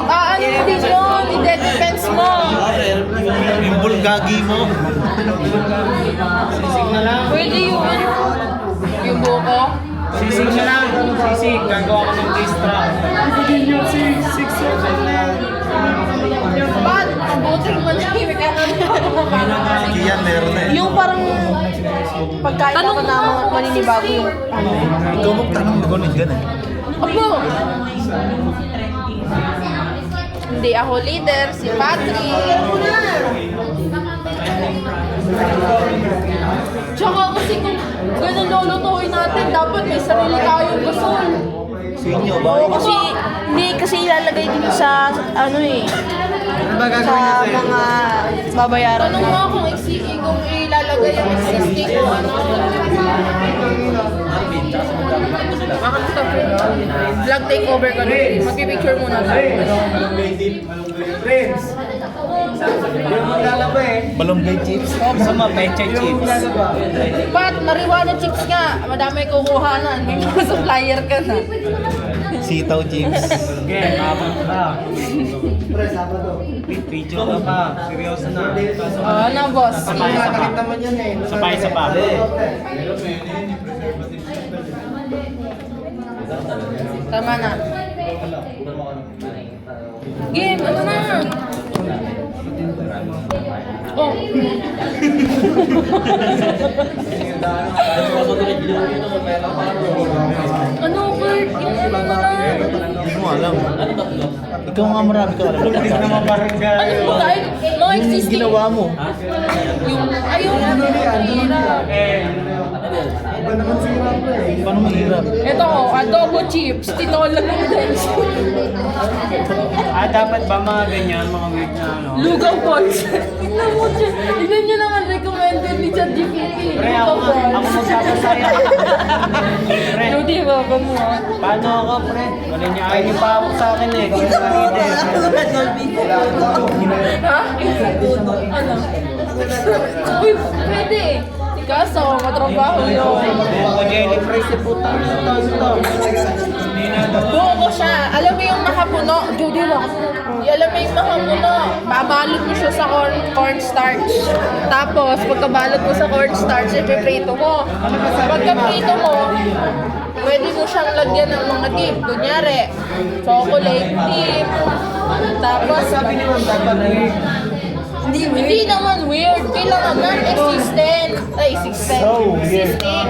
Ano din yun? I-defense mo. Yung bulgagi mo. Sisig na lang. Pwede yun. Yung buko. Sisig na lang. Sisig. Gagawa ko ng taste track. Ba't? Ang buto mo na Yan, meron na eh. yung parang pagkain ako na mga maninibago yung ano. Ikaw magtanong, di ko nandyan eh. Apo! Hindi ako leader, si Patrick. Tsaka kasi kung ganun lulutuin natin, dapat may sarili tayong gasol. Sa inyo ba? Oo, kasi ilalagay din sa ano eh. Sa mga babayaran. Tanong mo kung kung ilalagay yung existing o ano. Vlog takeover ka na. Mag-picture muna tayo. Friends. Yung maglalaba eh. Malunggay chips. Sa mga peche chips. Pat, marijuana chips nga. Madami kukuhanan. May mga supplier ka na. Sitaw chips. Okay, habang ka. Video ka pa. Seryoso na. Ano, boss? Sabay sa pa. Tama na. Game, ano na? Oh. Ano, Bert? Ano na? Hindi mo alam. Ikaw nga marami ka alam. Hindi na mabarangay. Ano mo tayo? Mga Yung existing. ginawa mo. Yung, ayun. Paano mahirap? Ito ko, adobo chips, tinola noodles. Dapat ba mga ganyan, mga weird na ano? Lugaw balls. Tignan mo dyan. Tignan nyo naman recommended ni ChatGPT. Pre, ako magpapasaya. Pre, Hindi ba ba mo? paano ako, pre? Wala niya ayaw niyo pa ako sa akin eh. Kung sa leader. Ha? Ano? Uy, pwede. Kaso, matrabaho yun. Buko jelly fries na puta. Buo ko siya. Alam mo yung nakapuno? Judy mo. Alam mo yung nakapuno? Babalot mo siya sa cornstarch. Tapos, pagkabalot mo sa cornstarch, ipiprito mo. Pagkaprito mo, pwede mo siyang lagyan ng mga dip. Kunyari, chocolate dip. Tapos, hindi naman weird. Kailangan non-existent. Ay, existent. So weird. Existing.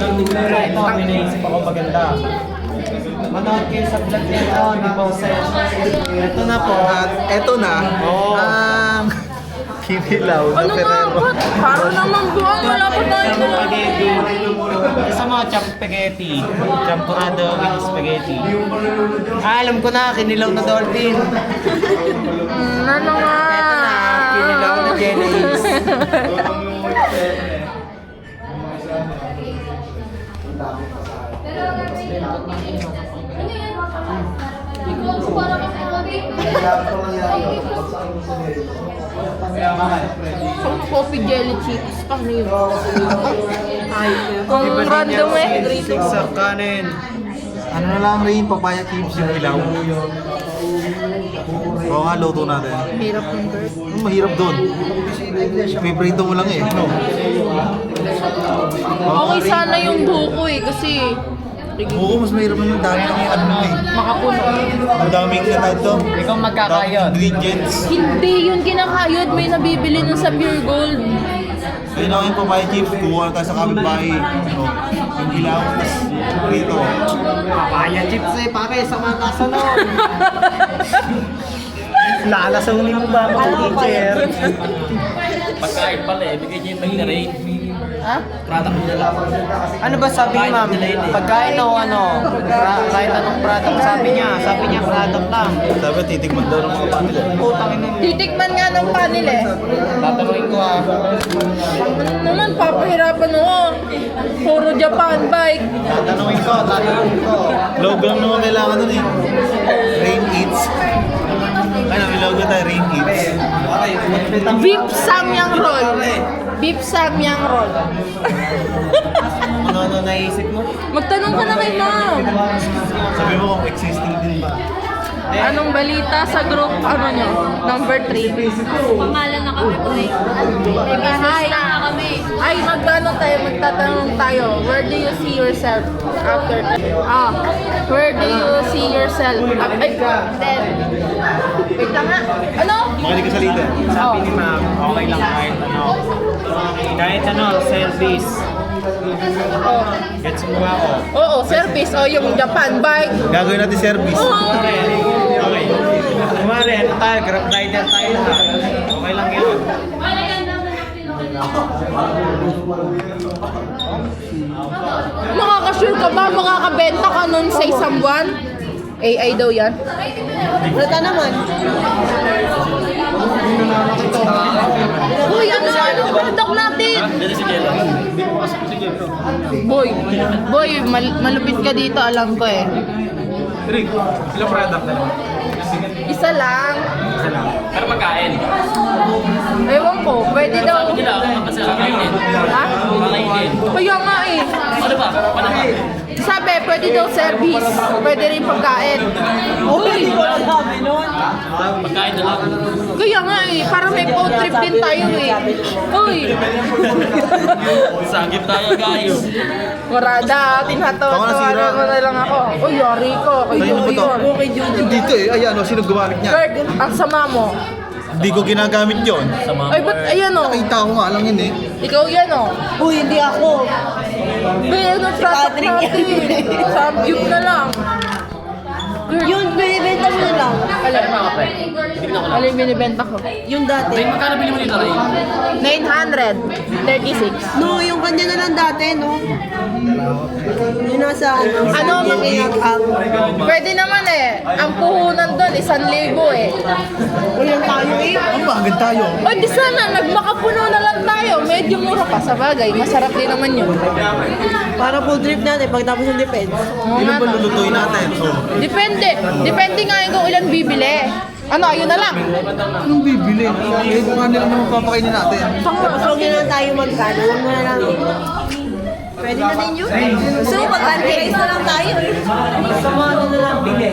Ito, may naisip ako maganda. Manood kayo sa vlog nito, di ba Seth? Ito na po. At eto na. Oo. Ang kinilaw na Ano nga Ferrero. ba? Para naman buwan. Wala pa tayo na. Spaghetti. Sa mga spaghetti. Champurado with spaghetti. Alam ko na, kinilaw na dolphin. Ano nga? Ito na, kinilaw na Jenny's. Coffee jelly chips. Ano yun? Ang random eh. Sa kanin. Ano na lang rin, papaya chips yung ilaw. Oo nga, luto natin. Hirap ng bird. Ang mahirap doon. Piprito mo lang eh. No? Okay sana yung buko eh. Kasi Oo, mas mahirap naman. Dami lang yung ano eh. makapuno. Ang daming na ito. Ikaw magkakayod. Ingredients. Hindi yun kinakayod. May nabibili nun sa Pure Gold. Ayun lang yung papaya chips. Kuha na tayo sa kapitbahay. No? Yung ilaw, tapos prito. Papaya chips eh, pare, sa mga kasunod. Lalasunin mo ba mga teacher? Pagkain pala eh, bigay niya yung mag-rate. Ha? Product nila. Ano ba sabi ni ma'am? Pagkain o ano? Kahit anong product sabi niya product lang. Sabi, titigman daw ng mga pamilya. Putang ina. Titikman nga ng panel eh. Tatanungin ko ah. Ano naman, papahirapan ako. Puro Japan bike. Tatanungin ko. Logo lang naman kailangan nun eh. Rain eats. Ano, ilago tayo, rain eats. Beef samyang roll. Beef samyang roll. Ano naisip mo? Magtanong ka na kay ma'am. Sabi mo kung existing din ba? Anong balita sa group, ano nyo? Number 3. Pangalan na kami, boy. May business na kami. Ay, magtatanong tayo. Where do you see yourself after? Where do you see yourself? Ay, then. Wait lang nga. Ano? Makinig ka sa leader. Sabi ni ma'am, okay lang kahit ano, service. Oh. Gets mo ba ako? Oo, service. O, yung Japan bike. Gagawin natin service. Okay. Kumari, ano tayo, grab rider tayo lahat. Okay lang yun. Makakasure ka ba? Makakabenta ka nun sa isang buwan? AI daw yan. Wala naman. Uy, ano product natin? Dito si Jella. Boy, malupit ka dito, alam ko eh. Rick, ilang product na naman? Isa lang. Pero magkain. Ewan ko, pwede daw. Sabi nila, kasi kakainin. Ha? Kakainin. Kaya nga eh. Ano ba? Paano ba? Sabi, pwede daw service. Pwede rin pagkain. Uy! Pagkain na lang. Kaya nga eh, para may food trip din tayo eh. Uy! Sagip tayo, guys. Murada, tinatawa-tawa mo na lang ako. Uy, yari ko. Kay Kanino ba to? yun. Dito eh. Ayan o, sino gumamit niya? Bird, ang sama mo. Hindi ko ginagamit yon. Sa mga Ay, ba't ayan o? Nakita ko nga lang yun eh. Ikaw yan o. Uy, hindi ako. Be, ano tratak natin? Samgyup na lang. Yun, binibenta mo na lang. Alam mo, alam yung binibenta ko. Yung dati. Ray, magkano bili mo dito, Ray? 936. No, yung kanya na lang dati, no? Yung nasa, Ano, pwede naman eh. Ang puhunan doon, 1,000 eh. Ulang tayo eh. Ano ba? Agad tayo. O di sana, nagmakapuno na lang tayo. Medyo mura pa sa bagay. Masarap din naman yun. Para full trip natin, pagtapos ng defense. Oo Ilan nga ba no. lulutuin natin? So, Depende. Depende nga yung kung ilan bibili. Ano, ayun na lang. anong bibili? Eh, kung ano naman papakainin natin. So, huwag na lang tayo magkano. Huwag mo na lang. Pwede na din yun. So, mag-anti-rice na lang tayo. Basta mo ano na lang bili.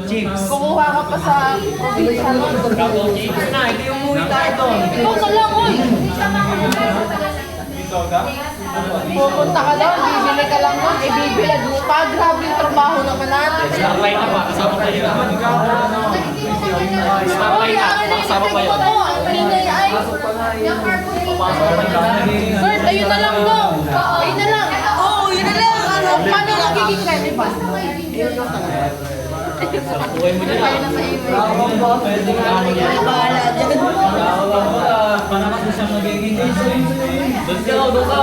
Chips. Kukuha ka pa sa probinsya nun. Na, hindi umuwi tayo doon. Ikaw na lang, oy. Pupunta ka doon, bibili ka lang doon, ibibilad mo pa. Grabe yung trabaho naman natin. Starlight na pa. Kasama pa yun. Starlight na. Kasama pa yun. Ang ingay ay. Bert, ayun na lang daw. Ayun na lang. Oo, yun na lang. Ano? Paano nagiging ready ba? Buhay mo dyan. Bahala dyan. Doon ka, doon ka.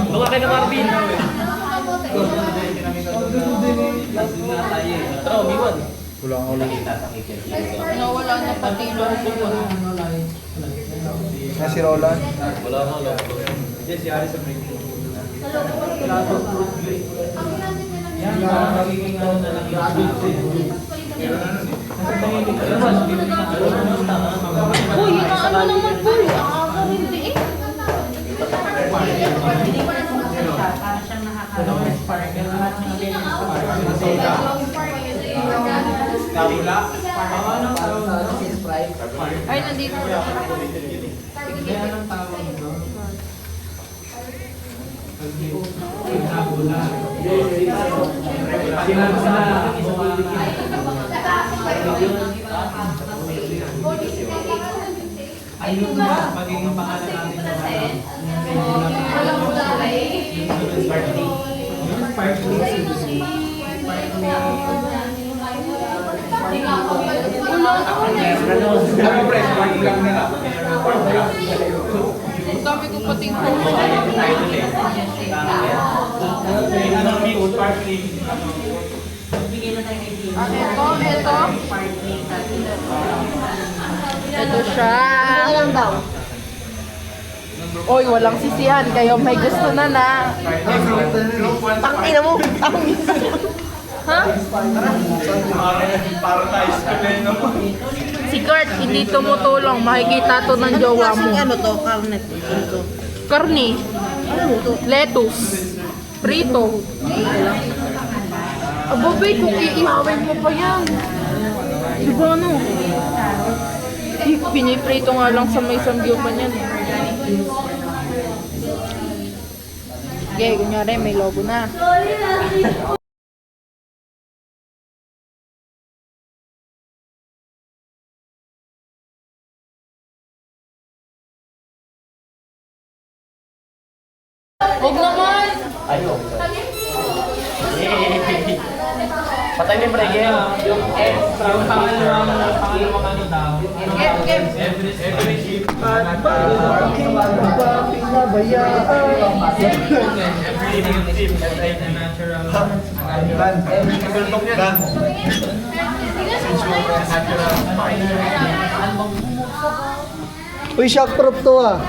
Doon ka kay na Marvin. Tara, umiwan. Nawala na pati yung Si Roland. Wala nga lang. Uy, ano naman po? Ang aga rin eh. Ay, nandito. Ang dami ko pating ito. Ito siya. Ano lang daw? Oy, walang sisihan. Kayo may gusto na na. Tangina mo. Ha? Para tayo sa kanino. Si Kurt, hindi tumutulong. Makikita to ng jowa mo. Ano to? Karnet. Ito. Karni. Ano to? Lettuce. Prito. Ababay, kung iihawin mo pa yan. Diba ano? Piniprito nga lang sa may samgyupan yan. Okay, kunyari may logo na. Huwag naman! Patay mo yung break yung pangalawang ano daw. Game. Every shift. Uy, shockproof to ah.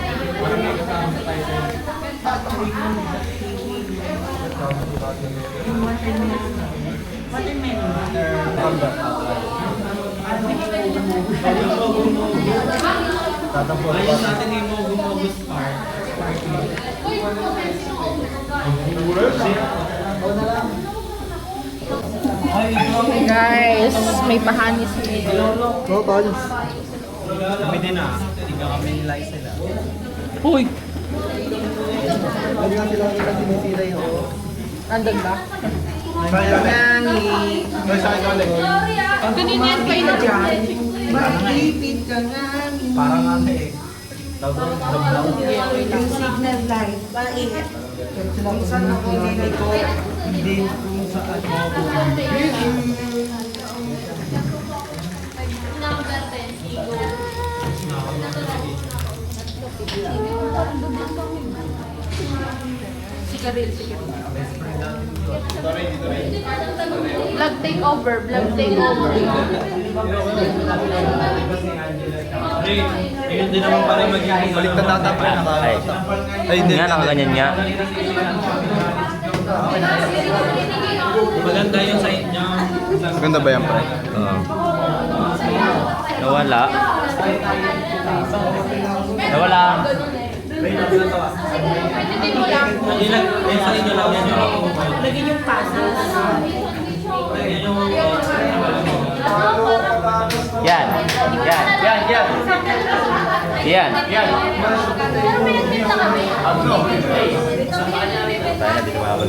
Ayun natin yung Mogus Park. Guys, may pahanis dito. Oo, tol. Kami din ah. Hindi ka kami nilay sila. Uy! Huwag nga sila kita sinisira yung... Andun ba? Kanina yan kayo na dyan. Maipit ka nga. Parang ano eh. Yung signal light. Maingat. Kung saan ako nilikot. Hindi kung saan mo Sikaril. Vlog takeover. Ayun din naman pala magiging Balik na data pa nakakata. Ay, hindi. Nga, nakaganyan nga. maganda yung sa inyo. Maganda ba yan, pre? Oo. Nawala. Nawala. Ilang sa inyo lang yan yung Lagyan yung passes. yan yung Yan. Yan. Tayo na, di lumabas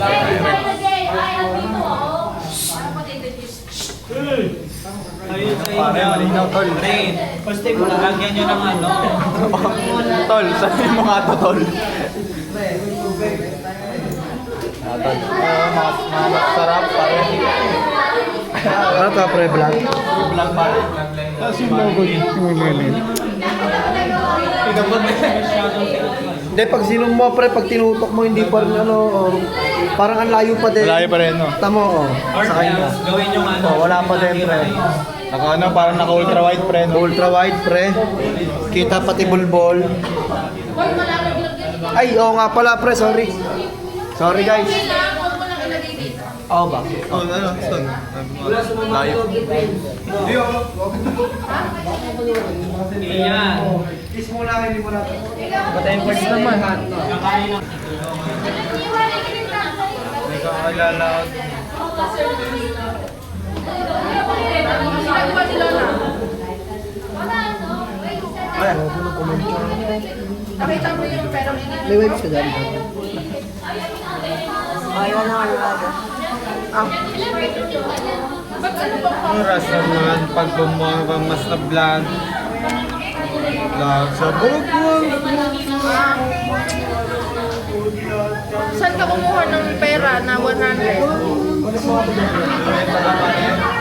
ayun sa Pare, inyo. malinaw, tol. Rain. First time, lagyan nyo ng ano. Tol, saan yung mukha to, tol? Sarap, pare. Ano to, pre, vlog? Vlog pare. Tapos yung logo niya. Hindi, pag sinong mo, pre, pag tinutok mo, hindi pa rin ano, parang ang layo pa din. Malayo pa rin, no? Tamo, Or sa kanya. gawin yung ano. Oh, wala pa din, pre. Naka ano, parang naka ultra wide pre, no? Ultra wide, pre. Kita pati bulbol. Ay, oo nga pala, pre, sorry. Sorry, guys. Oo ba? Oh, ano, son. Layo. Iyan. Kiss muna kayo, hindi mo natin. First naman. Kakain ng May kakaalala ako. Ay, ako na comment ka. Nakita mo yung pero May webs ka dyan. Ayaw na alaga. ba't ano ba Oras naman, pag gumawa mas na vlog. Vlog sa bugbog. Saan ka kumuha ng pera na 100?